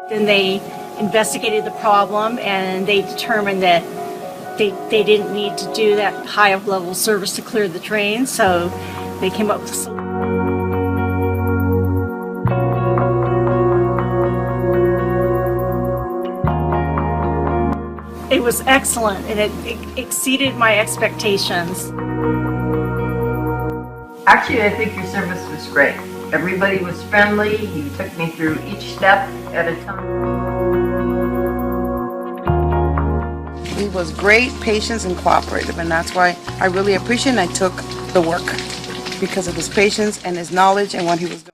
Then they investigated the problem and they determined that they didn't need to do that high level service to clear the train, so they came up with a solution. It was excellent and it exceeded my expectations. Actually, I think your service was great. Everybody was friendly. You took me through each step at a time. He was great, patient, and cooperative, and that's why I really appreciate and I took the work because of his patience and his knowledge and what he was doing.